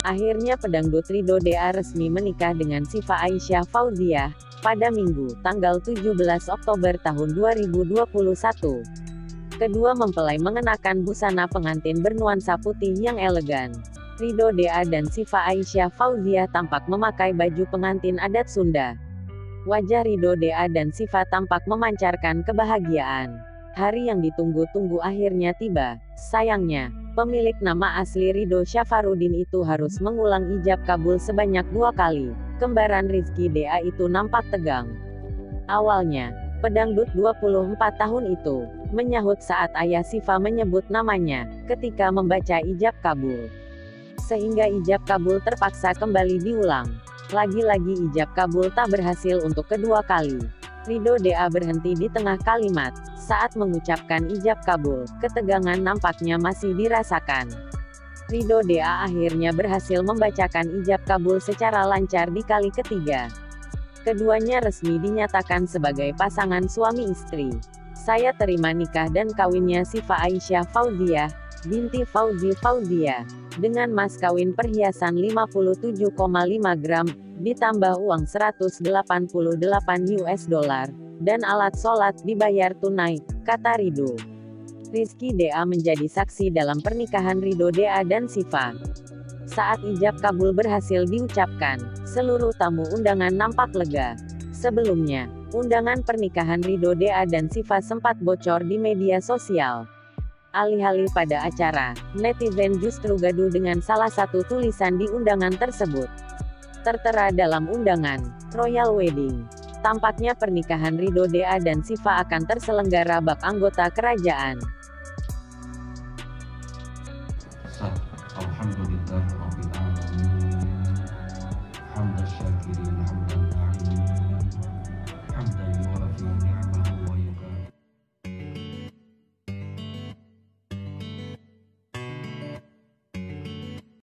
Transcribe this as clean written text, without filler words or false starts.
Akhirnya pedangdut Ridho DA resmi menikah dengan Syifa Aisyah Fauziah, pada Minggu, tanggal 17 Oktober tahun 2021. Kedua mempelai mengenakan busana pengantin bernuansa putih yang elegan. Ridho DA dan Syifa Aisyah Fauziah tampak memakai baju pengantin adat Sunda. Wajah Ridho DA dan Syifa tampak memancarkan kebahagiaan. Hari yang ditunggu-tunggu akhirnya tiba. Sayangnya, pemilik nama asli Ridho Syafarudin itu harus mengulang ijab kabul sebanyak 2 kali. Kembaran Rizky DA itu nampak tegang. Awalnya, pedangdut 24 tahun itu menyahut saat ayah Syifa menyebut namanya ketika membaca ijab kabul. Sehingga ijab kabul terpaksa kembali diulang. Lagi-lagi ijab kabul tak berhasil untuk kedua kali. Ridho DA berhenti di tengah kalimat. Saat mengucapkan ijab kabul, ketegangan nampaknya masih dirasakan. Ridho DA akhirnya berhasil membacakan ijab kabul secara lancar di kali ketiga. Keduanya resmi dinyatakan sebagai pasangan suami istri. Saya terima nikah dan kawinnya Syifa Aisyah Fauziah, binti Fauzi Fauziah, dengan mas kawin perhiasan 57,5 gram, ditambah uang 188 US dollar, dan alat sholat dibayar tunai, kata Ridho. Rizky DA menjadi saksi dalam pernikahan Ridho DA dan Syifa. Saat ijab kabul berhasil diucapkan, seluruh tamu undangan nampak lega. Sebelumnya, undangan pernikahan Ridho DA dan Syifa sempat bocor di media sosial. Alih-alih pada acara, netizen justru gaduh dengan salah satu tulisan di undangan tersebut. Tertera dalam undangan, Royal Wedding. Tampaknya pernikahan Ridho DA dan Syifa akan terselenggara bak anggota kerajaan.